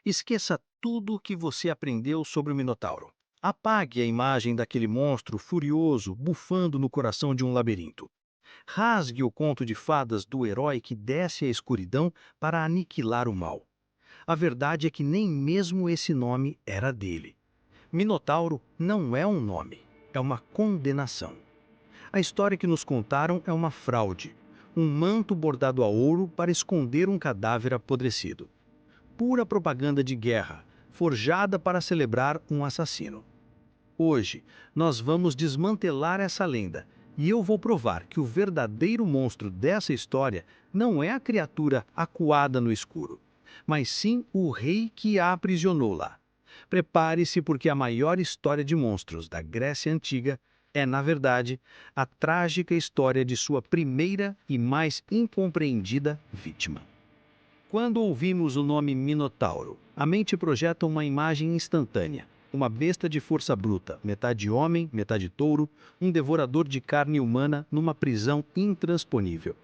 Esqueça tudo o que você aprendeu sobre o Minotauro. Apague a imagem daquele monstro furioso bufando no coração de um labirinto. Rasgue o conto de fadas do herói que desce à escuridão para aniquilar o mal. A verdade é que nem mesmo esse nome era dele. Minotauro não é um nome, é uma condenação. A história que nos contaram é uma fraude, um manto bordado a ouro para esconder um cadáver apodrecido. Pura propaganda de guerra, forjada para celebrar um assassino. Hoje, nós vamos desmantelar essa lenda e eu vou provar que o verdadeiro monstro dessa história não é a criatura acuada no escuro, mas sim o rei que a aprisionou lá. Prepare-se porque a maior história de monstros da Grécia Antiga é, na verdade, a trágica história de sua primeira e mais incompreendida vítima. Quando ouvimos o nome Minotauro, a mente projeta uma imagem instantânea. Uma besta de força bruta, metade homem, metade touro, um devorador de carne humana numa prisão intransponível.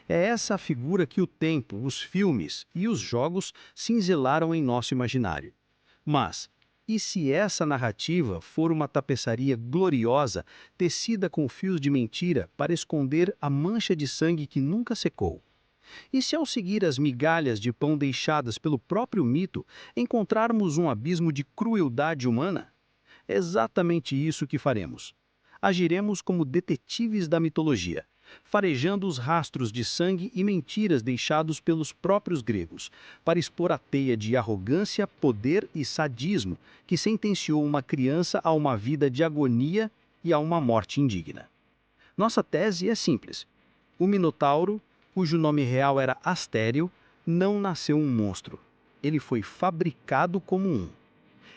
É essa a figura que o tempo, os filmes e os jogos cinzelaram em nosso imaginário. Mas, e se essa narrativa for uma tapeçaria gloriosa, tecida com fios de mentira para esconder a mancha de sangue que nunca secou? E se ao seguir as migalhas de pão deixadas pelo próprio mito, encontrarmos um abismo de crueldade humana? É exatamente isso que faremos. Agiremos como detetives da mitologia, farejando os rastros de sangue e mentiras deixados pelos próprios gregos, para expor a teia de arrogância, poder e sadismo que sentenciou uma criança a uma vida de agonia e a uma morte indigna. Nossa tese é simples. O Minotauro, cujo nome real era Astério, não nasceu um monstro. Ele foi fabricado como um.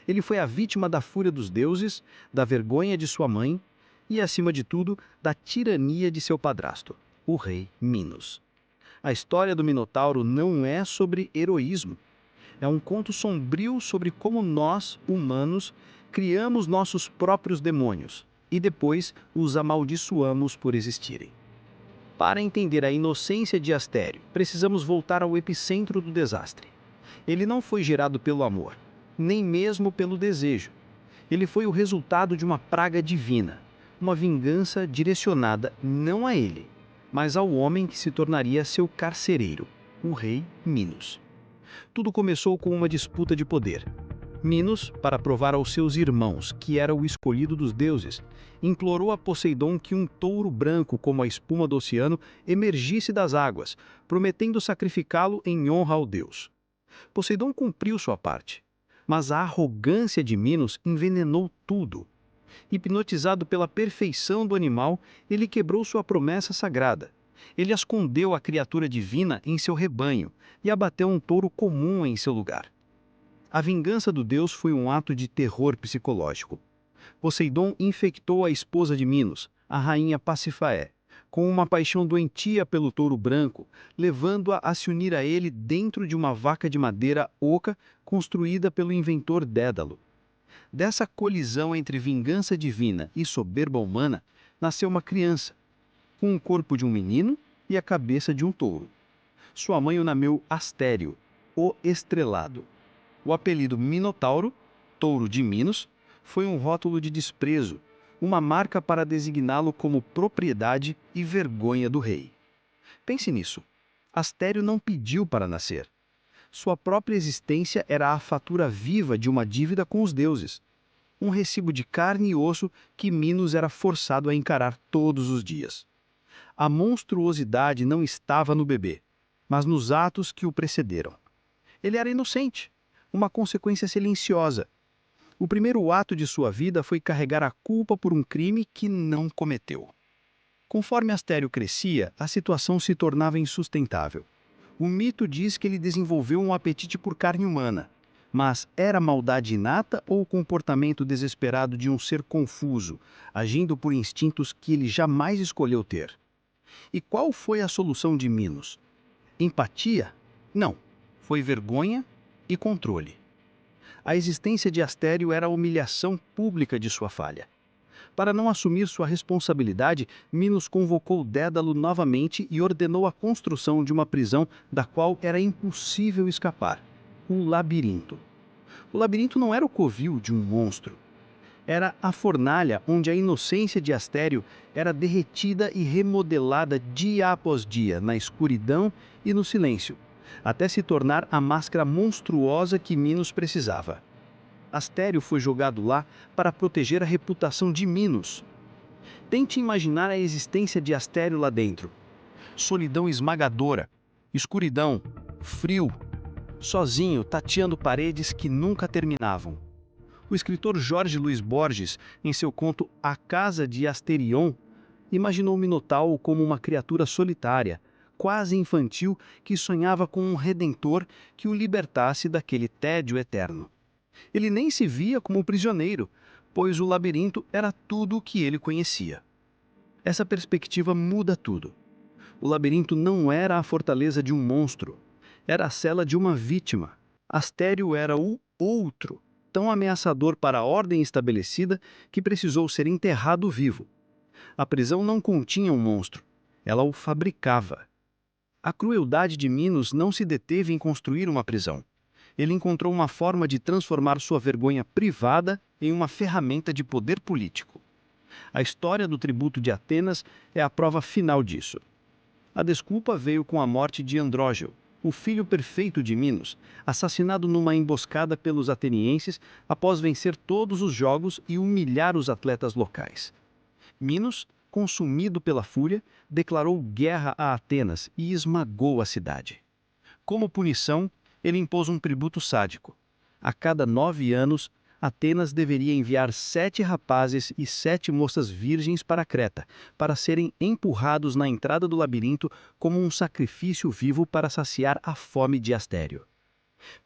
Ele foi a vítima da fúria dos deuses, da vergonha de sua mãe e, acima de tudo, da tirania de seu padrasto, o rei Minos. A história do Minotauro não é sobre heroísmo. É um conto sombrio sobre como nós, humanos, criamos nossos próprios demônios e depois os amaldiçoamos por existirem. Para entender a inocência de Astério, precisamos voltar ao epicentro do desastre. Ele não foi gerado pelo amor, nem mesmo pelo desejo. Ele foi o resultado de uma praga divina, uma vingança direcionada não a ele, mas ao homem que se tornaria seu carcereiro, o rei Minos. Tudo começou com uma disputa de poder. Minos, para provar aos seus irmãos que era o escolhido dos deuses, implorou a Poseidon que um touro branco como a espuma do oceano emergisse das águas, prometendo sacrificá-lo em honra ao deus. Poseidon cumpriu sua parte, mas a arrogância de Minos envenenou tudo. Hipnotizado pela perfeição do animal, ele quebrou sua promessa sagrada. Ele escondeu a criatura divina em seu rebanho e abateu um touro comum em seu lugar. A vingança do deus foi um ato de terror psicológico. Poseidon infectou a esposa de Minos, a rainha Pasífae, com uma paixão doentia pelo touro branco, levando-a a se unir a ele dentro de uma vaca de madeira oca construída pelo inventor Dédalo. Dessa colisão entre vingança divina e soberba humana, nasceu uma criança, com o corpo de um menino e a cabeça de um touro. Sua mãe o nomeou Astério, o Estrelado. O apelido Minotauro, touro de Minos, foi um rótulo de desprezo, uma marca para designá-lo como propriedade e vergonha do rei. Pense nisso. Astério não pediu para nascer. Sua própria existência era a fatura viva de uma dívida com os deuses. Um recibo de carne e osso que Minos era forçado a encarar todos os dias. A monstruosidade não estava no bebê, mas nos atos que o precederam. Ele era inocente, uma consequência silenciosa. O primeiro ato de sua vida foi carregar a culpa por um crime que não cometeu. Conforme Astério crescia, a situação se tornava insustentável. O mito diz que ele desenvolveu um apetite por carne humana. Mas era maldade inata ou o comportamento desesperado de um ser confuso, agindo por instintos que ele jamais escolheu ter? E qual foi a solução de Minos? Empatia? Não. Foi vergonha e controle. A existência de Astério era a humilhação pública de sua falha. Para não assumir sua responsabilidade, Minos convocou Dédalo novamente e ordenou a construção de uma prisão da qual era impossível escapar. o labirinto. O labirinto não era o covil de um monstro. Era a fornalha onde a inocência de Astério era derretida e remodelada dia após dia, na escuridão e no silêncio, até se tornar a máscara monstruosa que Minos precisava. Astério foi jogado lá para proteger a reputação de Minos. Tente imaginar a existência de Astério lá dentro. Solidão esmagadora, escuridão, frio, sozinho tateando paredes que nunca terminavam. O escritor Jorge Luiz Borges, em seu conto A Casa de Asterion, imaginou o Minotauro como uma criatura solitária, quase infantil, que sonhava com um redentor que o libertasse daquele tédio eterno. Ele nem se via como prisioneiro, pois o labirinto era tudo o que ele conhecia. Essa perspectiva muda tudo. O labirinto não era a fortaleza de um monstro, era a cela de uma vítima. Astério era o outro, tão ameaçador para a ordem estabelecida que precisou ser enterrado vivo. A prisão não continha um monstro, ela o fabricava. A crueldade de Minos não se deteve em construir uma prisão. Ele encontrou uma forma de transformar sua vergonha privada em uma ferramenta de poder político. A história do tributo de Atenas é a prova final disso. A desculpa veio com a morte de Andrógeo, o filho perfeito de Minos, assassinado numa emboscada pelos atenienses após vencer todos os jogos e humilhar os atletas locais. Minos, consumido pela fúria, declarou guerra a Atenas e esmagou a cidade. Como punição, ele impôs um tributo sádico. A cada 9 anos, Atenas deveria enviar 7 rapazes e 7 moças virgens para Creta, para serem empurrados na entrada do labirinto como um sacrifício vivo para saciar a fome de Astério.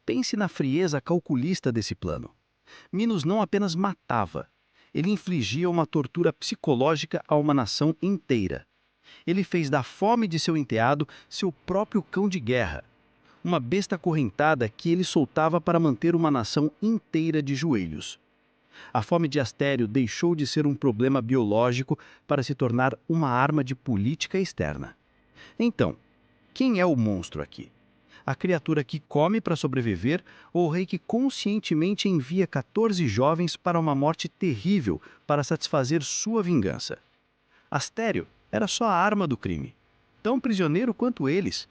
Pense na frieza calculista desse plano. Minos não apenas matava, ele infligia uma tortura psicológica a uma nação inteira. Ele fez da fome de seu enteado seu próprio cão de guerra, uma besta acorrentada que ele soltava para manter uma nação inteira de joelhos. A fome de Astério deixou de ser um problema biológico para se tornar uma arma de política externa. Então, quem é o monstro aqui? A criatura que come para sobreviver ou o rei que conscientemente envia 14 jovens para uma morte terrível para satisfazer sua vingança? Astério era só a arma do crime, tão prisioneiro quanto eles.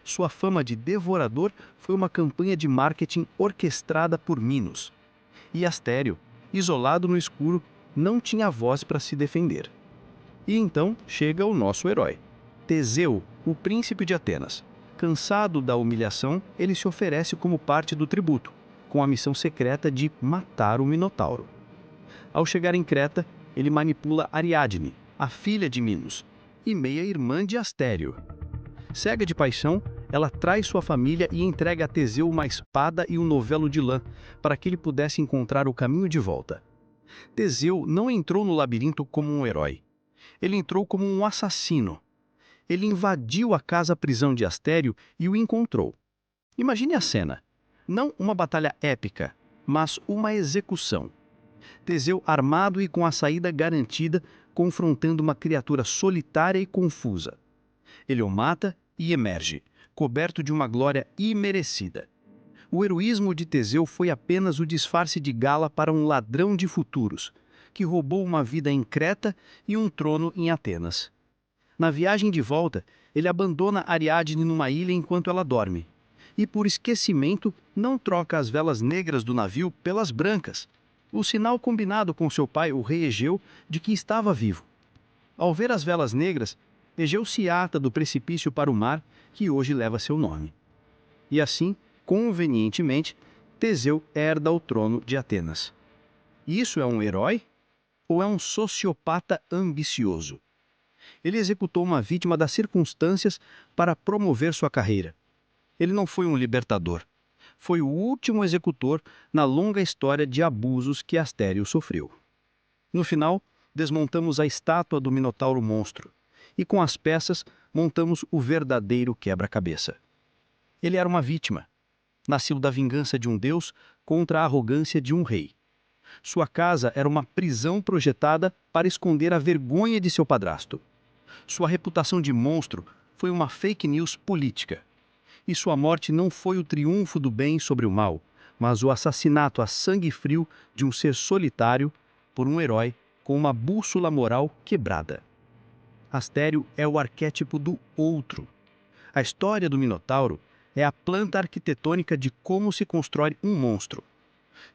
Sua fama de devorador foi uma campanha de marketing orquestrada por Minos. E Astério, isolado no escuro, não tinha voz para se defender. E então chega o nosso herói, Teseu, o príncipe de Atenas. Cansado da humilhação, ele se oferece como parte do tributo, com a missão secreta de matar o Minotauro. Ao chegar em Creta, ele manipula Ariadne, a filha de Minos, e meia-irmã de Astério. Cega de paixão, ela traz sua família e entrega a Teseu uma espada e um novelo de lã, para que ele pudesse encontrar o caminho de volta. Teseu não entrou no labirinto como um herói. Ele entrou como um assassino. Ele invadiu a casa-prisão de Astério e o encontrou. Imagine a cena. Não uma batalha épica, mas uma execução. Teseu armado e com a saída garantida, confrontando uma criatura solitária e confusa. Ele o mata e emerge, coberto de uma glória imerecida. O heroísmo de Teseu foi apenas o disfarce de gala para um ladrão de futuros, que roubou uma vida em Creta e um trono em Atenas. Na viagem de volta, ele abandona Ariadne numa ilha enquanto ela dorme, e por esquecimento não troca as velas negras do navio pelas brancas, o sinal combinado com seu pai, o rei Egeu, de que estava vivo. Ao ver as velas negras, Egeu se ata do precipício para o mar, que hoje leva seu nome. E assim, convenientemente, Teseu herda o trono de Atenas. Isso é um herói? Ou é um sociopata ambicioso? Ele executou uma vítima das circunstâncias para promover sua carreira. Ele não foi um libertador. Foi o último executor na longa história de abusos que Astério sofreu. No final, desmontamos a estátua do Minotauro monstro e, com as peças, montamos o verdadeiro quebra-cabeça. Ele era uma vítima. Nasceu da vingança de um deus contra a arrogância de um rei. Sua casa era uma prisão projetada para esconder a vergonha de seu padrasto. Sua reputação de monstro foi uma fake news política. E sua morte não foi o triunfo do bem sobre o mal, mas o assassinato a sangue frio de um ser solitário por um herói com uma bússola moral quebrada. Astério é o arquétipo do outro. A história do Minotauro é a planta arquitetônica de como se constrói um monstro.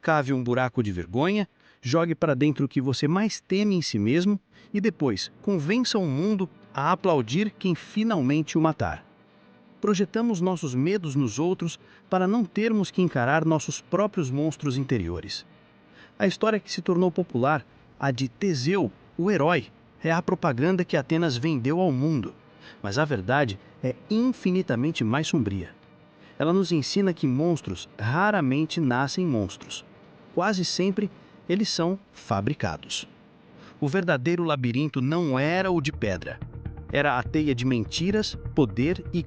Cave um buraco de vergonha, jogue para dentro o que você mais teme em si mesmo e depois convença o mundo a aplaudir quem finalmente o matar. Projetamos nossos medos nos outros para não termos que encarar nossos próprios monstros interiores. A história que se tornou popular, a de Teseu, o herói, é a propaganda que Atenas vendeu ao mundo. Mas a verdade é infinitamente mais sombria. Ela nos ensina que monstros raramente nascem monstros. Quase sempre, eles são fabricados. O verdadeiro labirinto não era o de pedra. Era a teia de mentiras, poder e